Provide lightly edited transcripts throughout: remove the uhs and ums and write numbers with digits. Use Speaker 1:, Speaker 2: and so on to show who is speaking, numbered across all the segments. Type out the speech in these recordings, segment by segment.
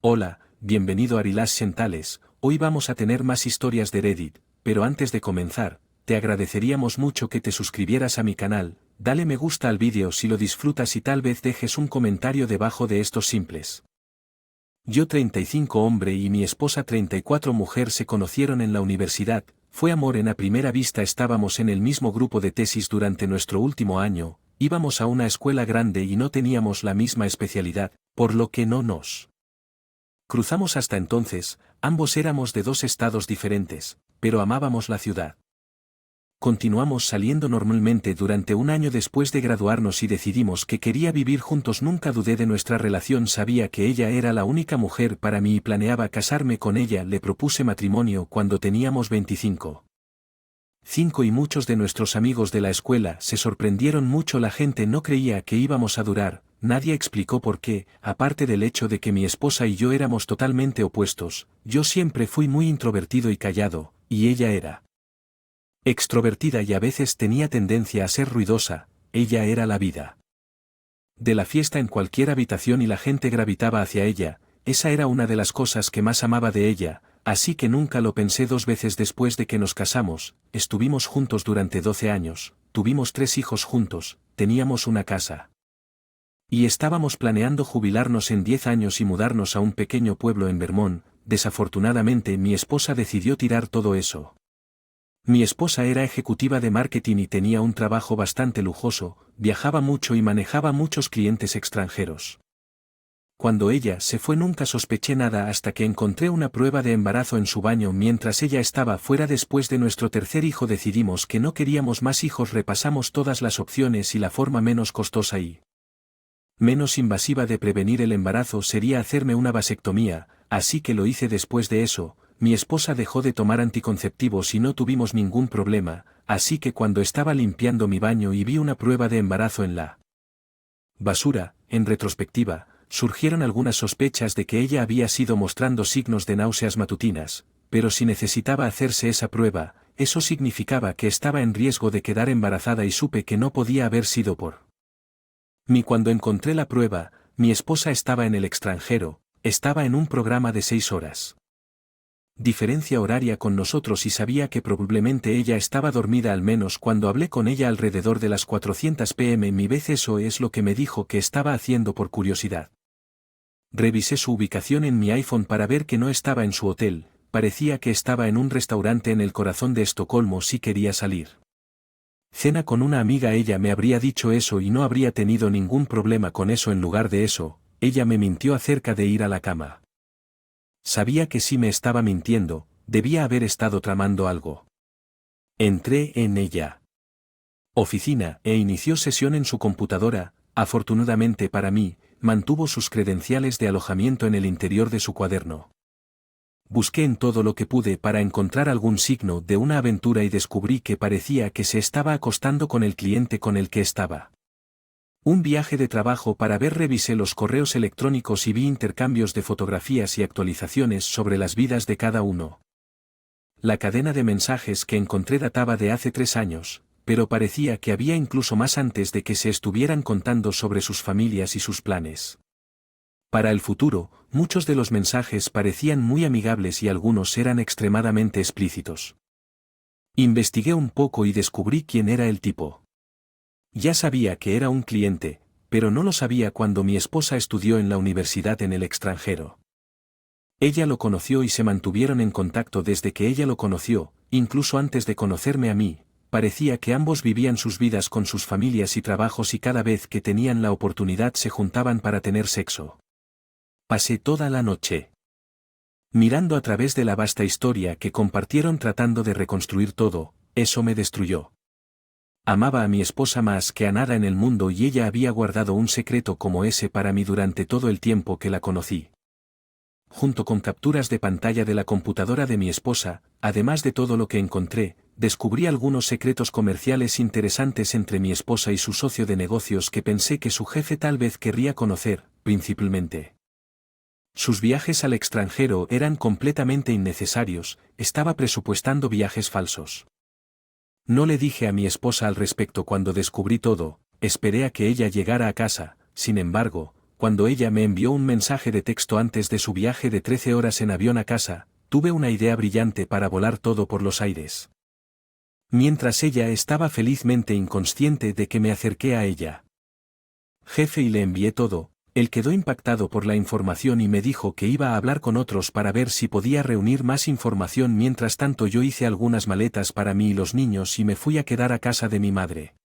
Speaker 1: Hola, bienvenido a Relax. Hoy vamos a tener más historias de Reddit, pero antes de comenzar, te agradeceríamos mucho que te suscribieras a mi canal, dale me gusta al vídeo si lo disfrutas y tal vez dejes un comentario debajo de estos simples. Yo 35 hombre y mi esposa 34 mujer se conocieron en la universidad, fue amor a primera vista, estábamos en el mismo grupo de tesis durante nuestro último año, íbamos a una escuela grande y no teníamos la misma especialidad, por lo que no nos cruzamos hasta entonces, ambos éramos de dos estados diferentes, pero amábamos la ciudad. Continuamos saliendo normalmente durante un año después de graduarnos y decidimos que quería vivir juntos. Nunca dudé de nuestra relación, sabía que ella era la única mujer para mí y planeaba casarme con ella. Le propuse matrimonio cuando teníamos 25 y muchos de nuestros amigos de la escuela se sorprendieron mucho. La gente no creía que íbamos a durar, nadie explicó por qué, aparte del hecho de que mi esposa y yo éramos totalmente opuestos. Yo siempre fui muy introvertido y callado, y ella era extrovertida y a veces tenía tendencia a ser ruidosa. Ella era la vida de la fiesta en cualquier habitación y la gente gravitaba hacia ella. Esa era una de las cosas que más amaba de ella, así que nunca lo pensé dos veces. Después de que nos casamos, estuvimos juntos durante 12 años, tuvimos 3 hijos juntos, teníamos una casa. Y estábamos planeando jubilarnos en 10 años y mudarnos a un pequeño pueblo en Vermont. Desafortunadamente mi esposa decidió tirar todo eso. Mi esposa era ejecutiva de marketing y tenía un trabajo bastante lujoso, viajaba mucho y manejaba muchos clientes extranjeros. Cuando ella se fue nunca sospeché nada hasta que encontré una prueba de embarazo en su baño mientras ella estaba fuera. Después de nuestro tercer hijo decidimos que no queríamos más hijos. Repasamos todas las opciones y la forma menos costosa y menos invasiva de prevenir el embarazo sería hacerme una vasectomía, así que lo hice. Después de eso, mi esposa dejó de tomar anticonceptivos y no tuvimos ningún problema, así que cuando estaba limpiando mi baño y vi una prueba de embarazo en la basura, en retrospectiva, surgieron algunas sospechas de que ella había sido mostrando signos de náuseas matutinas, pero si necesitaba hacerse esa prueba, eso significaba que estaba en riesgo de quedar embarazada y supe que no podía haber sido por mí. Cuando encontré la prueba, mi esposa estaba en el extranjero, estaba en un programa de 6 horas. Diferencia horaria con nosotros y sabía que probablemente ella estaba dormida, al menos cuando hablé con ella alrededor de las 400 p.m. mi vez. Eso es lo que me dijo que estaba haciendo por curiosidad. Revisé su ubicación en mi iPhone para ver que no estaba en su hotel, parecía que estaba en un restaurante en el corazón de Estocolmo. Si quería salir cena con una amiga, ella me habría dicho eso y no habría tenido ningún problema con eso. En lugar de eso, ella me mintió acerca de ir a la cama. Sabía que si me estaba mintiendo, debía haber estado tramando algo. Entré en ella oficina e inició sesión en su computadora. Afortunadamente para mí, mantuvo sus credenciales de alojamiento en el interior de su cuaderno. Busqué en todo lo que pude para encontrar algún signo de una aventura y descubrí que parecía que se estaba acostando con el cliente con el que estaba. Un viaje de trabajo para ver. Revisé los correos electrónicos y vi intercambios de fotografías y actualizaciones sobre las vidas de cada uno. La cadena de mensajes que encontré databa de hace 3 años, pero parecía que había incluso más antes de que se estuvieran contando sobre sus familias y sus planes para el futuro. Muchos de los mensajes parecían muy amigables y algunos eran extremadamente explícitos. Investigué un poco y descubrí quién era el tipo. Ya sabía que era un cliente, pero no lo sabía cuando mi esposa estudió en la universidad en el extranjero. Ella lo conoció y se mantuvieron en contacto desde que ella lo conoció, incluso antes de conocerme a mí. Parecía que ambos vivían sus vidas con sus familias y trabajos y cada vez que tenían la oportunidad se juntaban para tener sexo. Pasé toda la noche mirando a través de la vasta historia que compartieron tratando de reconstruir todo. Eso me destruyó. Amaba a mi esposa más que a nada en el mundo y ella había guardado un secreto como ese para mí durante todo el tiempo que la conocí. Junto con capturas de pantalla de la computadora de mi esposa, además de todo lo que encontré, descubrí algunos secretos comerciales interesantes entre mi esposa y su socio de negocios que pensé que su jefe tal vez querría conocer. Principalmente, sus viajes al extranjero eran completamente innecesarios. Estaba presupuestando viajes falsos. No le dije a mi esposa al respecto cuando descubrí todo, esperé a que ella llegara a casa. Sin embargo, cuando ella me envió un mensaje de texto antes de su viaje de 13 horas en avión a casa, tuve una idea brillante para volar todo por los aires. Mientras ella estaba felizmente inconsciente de que me acerqué a ella. Jefe, y le envié todo. Él quedó impactado por la información y me dijo que iba a hablar con otros para ver si podía reunir más información. Mientras tanto yo hice algunas maletas para mí y los niños y me fui a quedar a casa de mi madre.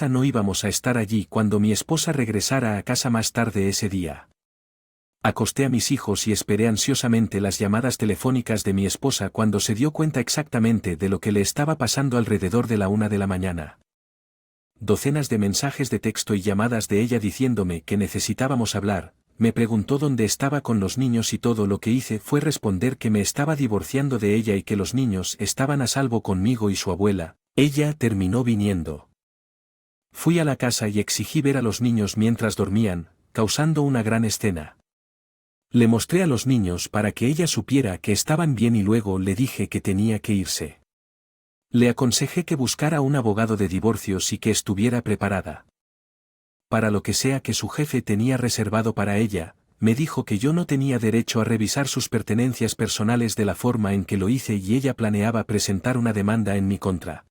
Speaker 1: No íbamos a estar allí cuando mi esposa regresara a casa más tarde ese día. Acosté a mis hijos y esperé ansiosamente las llamadas telefónicas de mi esposa cuando se dio cuenta exactamente de lo que le estaba pasando alrededor de la 1 de la mañana. Docenas de mensajes de texto y llamadas de ella diciéndome que necesitábamos hablar. Me preguntó dónde estaba con los niños y todo lo que hice fue responder que me estaba divorciando de ella y que los niños estaban a salvo conmigo y su abuela. Ella terminó viniendo. Fui a la casa y exigí ver a los niños mientras dormían, causando una gran escena. Le mostré a los niños para que ella supiera que estaban bien y luego le dije que tenía que irse. Le aconsejé que buscara un abogado de divorcios y que estuviera preparada para lo que sea que su jefe tenía reservado para ella. Me dijo que yo no tenía derecho a revisar sus pertenencias personales de la forma en que lo hice y ella planeaba presentar una demanda en mi contra.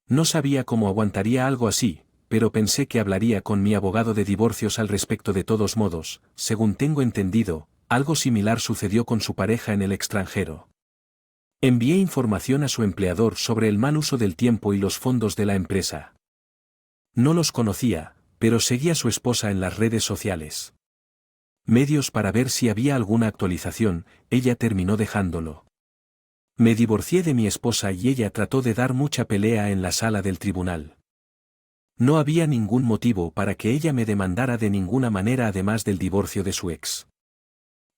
Speaker 1: No sabía cómo aguantaría algo así, pero pensé que hablaría con mi abogado de divorcios al respecto. De todos modos, según tengo entendido, algo similar sucedió con su pareja en el extranjero. Envié información a su empleador sobre el mal uso del tiempo y los fondos de la empresa. No los conocía, pero seguía a su esposa en las redes sociales. Medios para ver si había alguna actualización. Ella terminó dejándolo. Me divorcié de mi esposa y ella trató de dar mucha pelea en la sala del tribunal. No había ningún motivo para que ella me demandara de ninguna manera además del divorcio de su ex.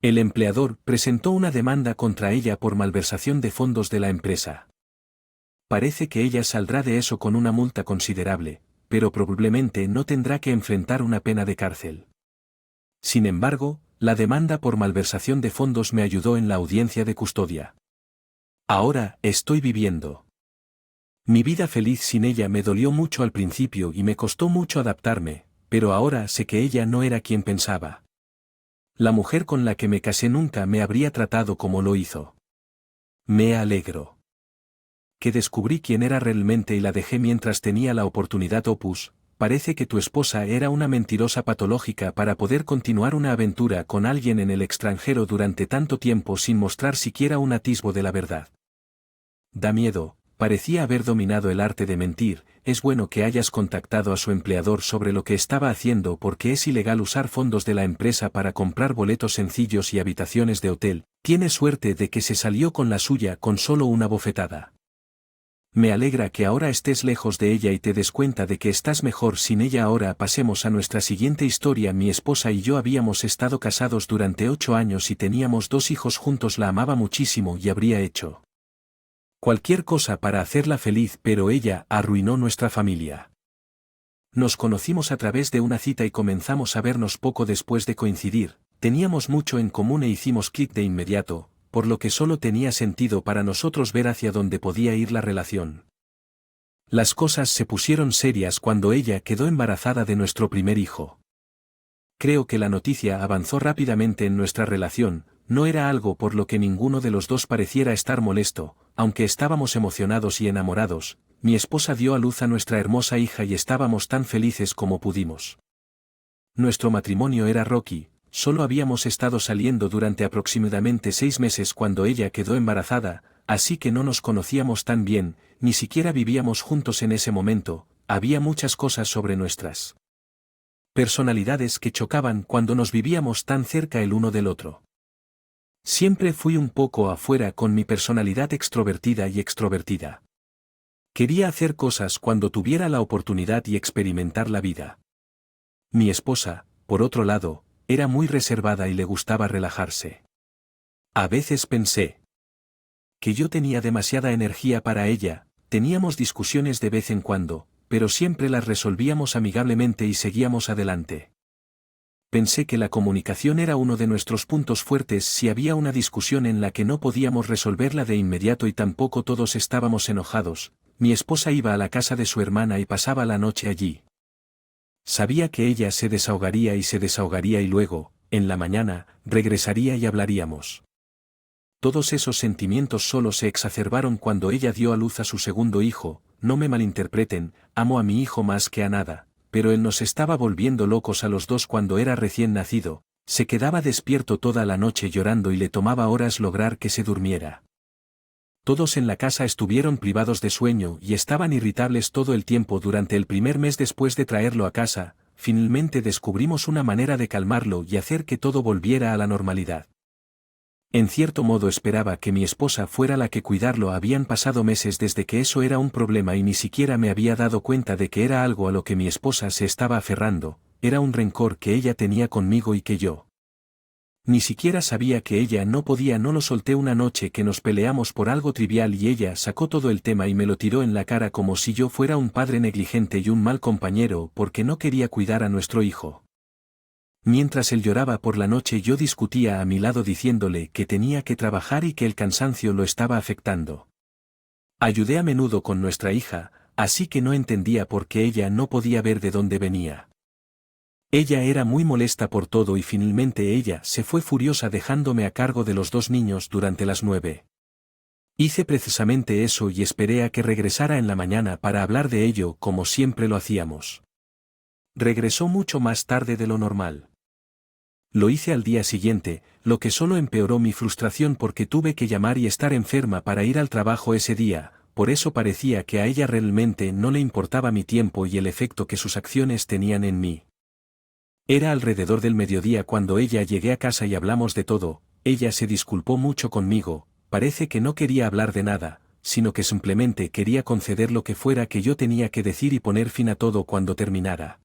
Speaker 1: El empleador presentó una demanda contra ella por malversación de fondos de la empresa. Parece que ella saldrá de eso con una multa considerable, pero probablemente no tendrá que enfrentar una pena de cárcel. Sin embargo, la demanda por malversación de fondos me ayudó en la audiencia de custodia. Ahora estoy viviendo mi vida feliz sin ella. Me dolió mucho al principio y me costó mucho adaptarme, pero ahora sé que ella no era quien pensaba. La mujer con la que me casé nunca me habría tratado como lo hizo. Me alegro que descubrí quién era realmente y la dejé mientras tenía la oportunidad. Opus, parece que tu esposa era una mentirosa patológica para poder continuar una aventura con alguien en el extranjero durante tanto tiempo sin mostrar siquiera un atisbo de la verdad. Da miedo. Parecía haber dominado el arte de mentir. Es bueno que hayas contactado a su empleador sobre lo que estaba haciendo porque es ilegal usar fondos de la empresa para comprar boletos sencillos y habitaciones de hotel. Tienes suerte de que se salió con la suya con solo una bofetada. Me alegra que ahora estés lejos de ella y te des cuenta de que estás mejor sin ella. Ahora pasemos a nuestra siguiente historia. Mi esposa y yo habíamos estado casados durante 8 años y teníamos 2 hijos juntos. La amaba muchísimo y habría hecho cualquier cosa para hacerla feliz, pero ella arruinó nuestra familia. Nos conocimos a través de una cita y comenzamos a vernos poco después de coincidir. Teníamos mucho en común e hicimos clic de inmediato, por lo que solo tenía sentido para nosotros ver hacia dónde podía ir la relación. Las cosas se pusieron serias cuando ella quedó embarazada de nuestro primer hijo. Creo que la noticia avanzó rápidamente en nuestra relación. No era algo por lo que ninguno de los dos pareciera estar molesto, aunque estábamos emocionados y enamorados. Mi esposa dio a luz a nuestra hermosa hija y estábamos tan felices como pudimos. Nuestro matrimonio era rocky, solo habíamos estado saliendo durante aproximadamente 6 meses cuando ella quedó embarazada, así que no nos conocíamos tan bien, ni siquiera vivíamos juntos en ese momento. Había muchas cosas sobre nuestras personalidades que chocaban cuando nos vivíamos tan cerca el uno del otro. Siempre fui un poco afuera con mi personalidad extrovertida y extrovertida. Quería hacer cosas cuando tuviera la oportunidad y experimentar la vida. Mi esposa, por otro lado, era muy reservada y le gustaba relajarse. A veces pensé que yo tenía demasiada energía para ella. Teníamos discusiones de vez en cuando, pero siempre las resolvíamos amigablemente y seguíamos adelante. Pensé que la comunicación era uno de nuestros puntos fuertes. Si había una discusión en la que no podíamos resolverla de inmediato y tampoco todos estábamos enojados, mi esposa iba a la casa de su hermana y pasaba la noche allí. Sabía que ella se desahogaría y luego, en la mañana, regresaría y hablaríamos. Todos esos sentimientos solo se exacerbaron cuando ella dio a luz a su segundo hijo. No me malinterpreten, amo a mi hijo más que a nada, pero él nos estaba volviendo locos a los dos cuando era recién nacido. Se quedaba despierto toda la noche llorando y le tomaba horas lograr que se durmiera. Todos en la casa estuvieron privados de sueño y estaban irritables todo el tiempo durante el primer mes después de traerlo a casa. Finalmente descubrimos una manera de calmarlo y hacer que todo volviera a la normalidad. En cierto modo esperaba que mi esposa fuera la que cuidarlo. Habían pasado meses desde que eso era un problema y ni siquiera me había dado cuenta de que era algo a lo que mi esposa se estaba aferrando, era un rencor que ella tenía conmigo y que yo. Ni siquiera sabía que ella no podía. No lo solté una noche que nos peleamos por algo trivial y ella sacó todo el tema y me lo tiró en la cara como si yo fuera un padre negligente y un mal compañero porque no quería cuidar a nuestro hijo. Mientras él lloraba por la noche yo discutía a mi lado diciéndole que tenía que trabajar y que el cansancio lo estaba afectando. Ayudé a menudo con nuestra hija, así que no entendía por qué ella no podía ver de dónde venía. Ella era muy molesta por todo y finalmente ella se fue furiosa dejándome a cargo de los dos niños durante las 9. Hice precisamente eso y esperé a que regresara en la mañana para hablar de ello como siempre lo hacíamos. Regresó mucho más tarde de lo normal. Lo hice al día siguiente, lo que solo empeoró mi frustración porque tuve que llamar y estar enferma para ir al trabajo ese día. Por eso parecía que a ella realmente no le importaba mi tiempo y el efecto que sus acciones tenían en mí. Era alrededor del mediodía cuando llegué a casa y hablamos de todo. Ella se disculpó mucho conmigo, parece que no quería hablar de nada, sino que simplemente quería conceder lo que fuera que yo tenía que decir y poner fin a todo cuando terminara.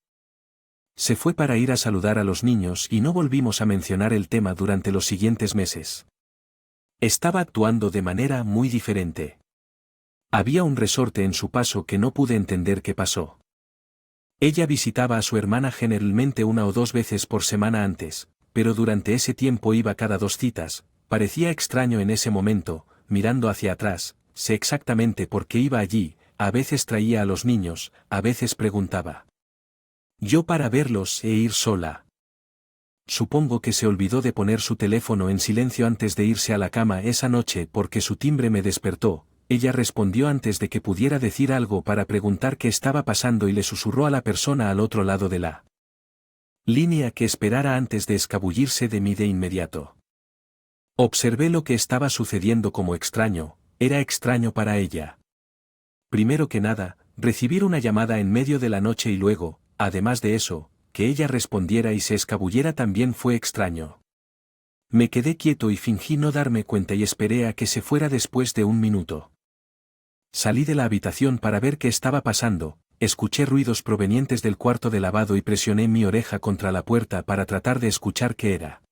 Speaker 1: Se fue para ir a saludar a los niños y no volvimos a mencionar el tema durante los siguientes meses. Estaba actuando de manera muy diferente. Había un resorte en su paso que no pude entender qué pasó. Ella visitaba a su hermana generalmente 1 o 2 veces por semana antes, pero durante ese tiempo iba cada 2 citas. Parecía extraño en ese momento, mirando hacia atrás, sé exactamente por qué iba allí. A veces traía a los niños, a veces preguntaba. Yo para verlos e ir sola. Supongo que se olvidó de poner su teléfono en silencio antes de irse a la cama esa noche porque su timbre me despertó. Ella respondió antes de que pudiera decir algo para preguntar qué estaba pasando y le susurró a la persona al otro lado de la línea que esperara antes de escabullirse de mí de inmediato. Observé lo que estaba sucediendo como extraño, era extraño para ella. Primero que nada, recibir una llamada en medio de la noche y luego, además de eso, que ella respondiera y se escabullera también fue extraño. Me quedé quieto y fingí no darme cuenta y esperé a que se fuera después de 1 minuto. Salí de la habitación para ver qué estaba pasando, escuché ruidos provenientes del cuarto de lavado y presioné mi oreja contra la puerta para tratar de escuchar qué era.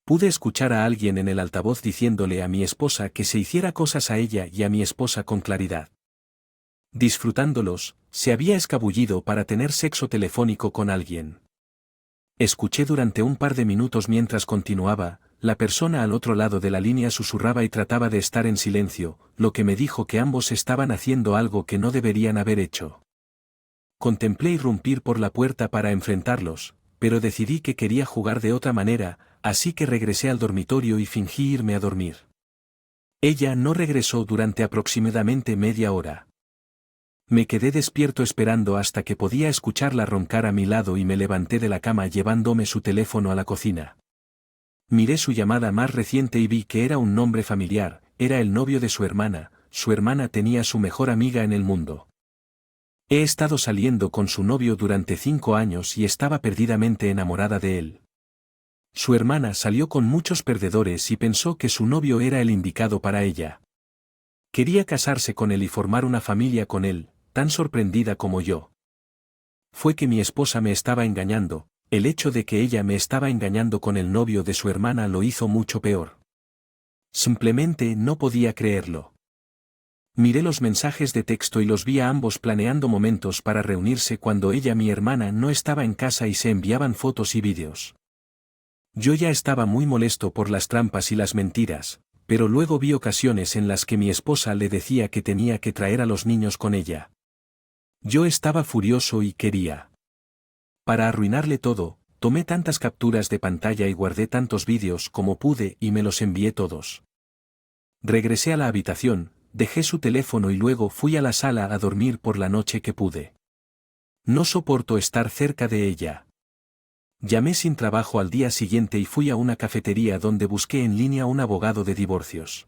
Speaker 1: Pude escuchar a alguien en el altavoz diciéndole a mi esposa que se hiciera cosas a ella y a mi esposa con claridad. Disfrutándolos, se había escabullido para tener sexo telefónico con alguien. Escuché durante un par de minutos mientras continuaba, la persona al otro lado de la línea susurraba y trataba de estar en silencio, lo que me dijo que ambos estaban haciendo algo que no deberían haber hecho. Contemplé irrumpir por la puerta para enfrentarlos, pero decidí que quería jugar de otra manera, así que regresé al dormitorio y fingí irme a dormir. Ella no regresó durante aproximadamente media hora. Me quedé despierto esperando hasta que podía escucharla roncar a mi lado y me levanté de la cama llevándome su teléfono a la cocina. Miré su llamada más reciente y vi que era un nombre familiar, era el novio de su hermana tenía su mejor amiga en el mundo. He estado saliendo con su novio durante 5 años y estaba perdidamente enamorada de él. Su hermana salió con muchos perdedores y pensó que su novio era el indicado para ella. Quería casarse con él y formar una familia con él, tan sorprendida como yo. Fue que mi esposa me estaba engañando, el hecho de que ella me estaba engañando con el novio de su hermana lo hizo mucho peor. Simplemente no podía creerlo. Miré los mensajes de texto y los vi a ambos planeando momentos para reunirse cuando mi hermana no estaba en casa y se enviaban fotos y vídeos. Yo ya estaba muy molesto por las trampas y las mentiras, pero luego vi ocasiones en las que mi esposa le decía que tenía que traer a los niños con ella. Yo estaba furioso y quería Para arruinarle todo, tomé tantas capturas de pantalla y guardé tantos vídeos como pude y me los envié todos. Regresé a la habitación, dejé su teléfono y luego fui a la sala a dormir por la noche que pude. No soporto estar cerca de ella. Llamé sin trabajo al día siguiente y fui a una cafetería donde busqué en línea un abogado de divorcios.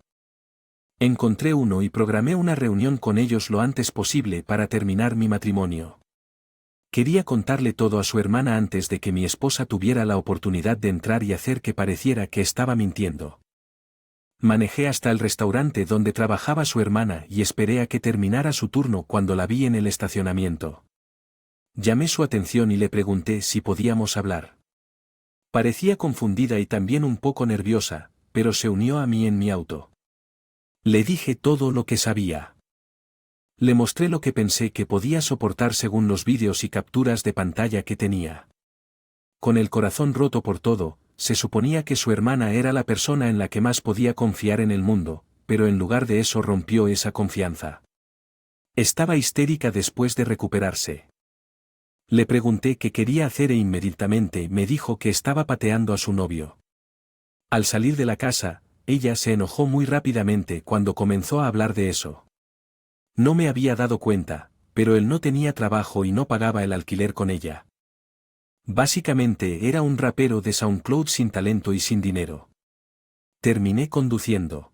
Speaker 1: Encontré uno y programé una reunión con ellos lo antes posible para terminar mi matrimonio. Quería contarle todo a su hermana antes de que mi esposa tuviera la oportunidad de entrar y hacer que pareciera que estaba mintiendo. Manejé hasta el restaurante donde trabajaba su hermana y esperé a que terminara su turno cuando la vi en el estacionamiento. Llamé su atención y le pregunté si podíamos hablar. Parecía confundida y también un poco nerviosa, pero se unió a mí en mi auto. Le dije todo lo que sabía. Le mostré lo que pensé que podía soportar según los vídeos y capturas de pantalla que tenía. Con el corazón roto por todo, se suponía que su hermana era la persona en la que más podía confiar en el mundo, pero en lugar de eso rompió esa confianza. Estaba histérica después de recuperarse. Le pregunté qué quería hacer e inmediatamente me dijo que estaba pateando a su novio. Al salir de la casa, ella se enojó muy rápidamente cuando comenzó a hablar de eso. No me había dado cuenta, pero él no tenía trabajo y no pagaba el alquiler con ella. Básicamente era un rapero de SoundCloud sin talento y sin dinero. Terminé conduciendo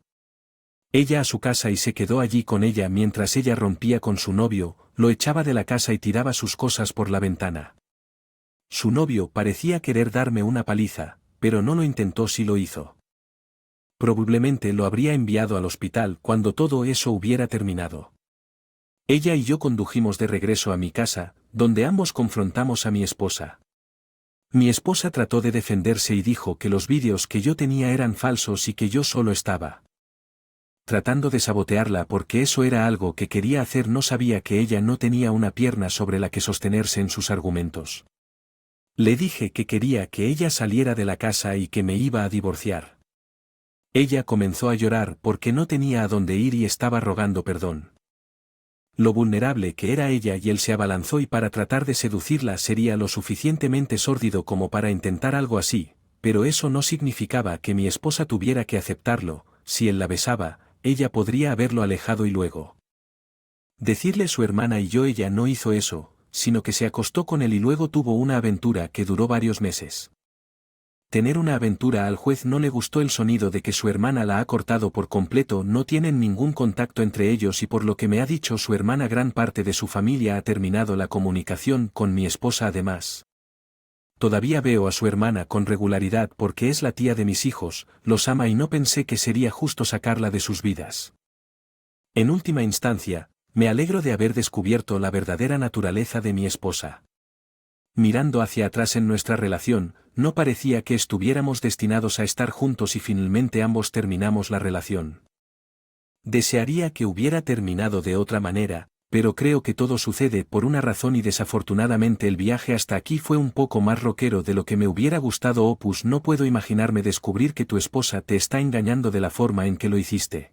Speaker 1: ella a su casa y se quedó allí con ella mientras ella rompía con su novio, lo echaba de la casa y tiraba sus cosas por la ventana. Su novio parecía querer darme una paliza, pero no lo intentó si lo hizo. Probablemente lo habría enviado al hospital cuando todo eso hubiera terminado. Ella y yo condujimos de regreso a mi casa, donde ambos confrontamos a mi esposa. Mi esposa trató de defenderse y dijo que los vídeos que yo tenía eran falsos y que yo solo estaba tratando de sabotearla porque eso era algo que quería hacer. No sabía que ella no tenía una pierna sobre la que sostenerse en sus argumentos. Le dije que quería que ella saliera de la casa y que me iba a divorciar. Ella comenzó a llorar porque no tenía a dónde ir y estaba rogando perdón. Lo vulnerable que era ella y él se abalanzó y para tratar de seducirla sería lo suficientemente sórdido como para intentar algo así, pero eso no significaba que mi esposa tuviera que aceptarlo. Si él la besaba, ella podría haberlo alejado y luego decirle su hermana y yo. Ella no hizo eso, sino que se acostó con él y luego tuvo una aventura que duró varios meses. Tener una aventura. Al juez no le gustó el sonido de que su hermana la ha cortado por completo. No tienen ningún contacto entre ellos y por lo que me ha dicho su hermana gran parte de su familia ha terminado la comunicación con mi esposa. Además, todavía veo a su hermana con regularidad porque es la tía de mis hijos, los ama y no pensé que sería justo sacarla de sus vidas. En última instancia, me alegro de haber descubierto la verdadera naturaleza de mi esposa. Mirando hacia atrás en nuestra relación, no parecía que estuviéramos destinados a estar juntos y finalmente ambos terminamos la relación. Desearía que hubiera terminado de otra manera, pero creo que todo sucede por una razón y desafortunadamente el viaje hasta aquí fue un poco más rockero de lo que me hubiera gustado. Opus, no puedo imaginarme descubrir que tu esposa te está engañando de la forma en que lo hiciste.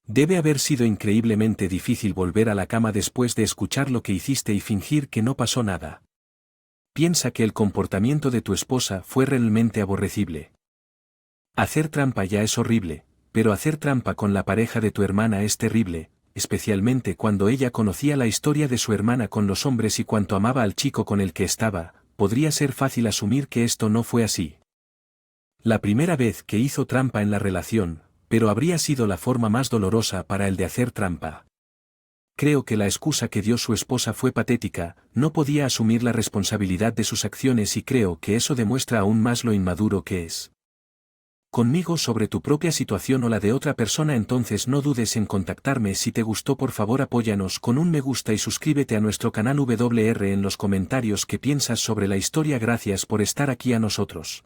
Speaker 1: Debe haber sido increíblemente difícil volver a la cama después de escuchar lo que hiciste y fingir que no pasó nada. Piensa que el comportamiento de tu esposa fue realmente aborrecible. Hacer trampa ya es horrible, pero hacer trampa con la pareja de tu hermana es terrible, especialmente cuando ella conocía la historia de su hermana con los hombres y cuánto amaba al chico con el que estaba. Podría ser fácil asumir que esto no fue así. La primera vez que hizo trampa en la relación, pero habría sido la forma más dolorosa para él de hacer trampa. Creo que la excusa que dio su esposa fue patética. No podía asumir la responsabilidad de sus acciones y creo que eso demuestra aún más lo inmaduro que es. Conmigo sobre tu propia situación o la de otra persona. Entonces no dudes en contactarme. Si te gustó, por favor apóyanos con un me gusta y suscríbete a nuestro canal. WR en los comentarios qué piensas sobre la historia. Gracias por estar aquí a nosotros.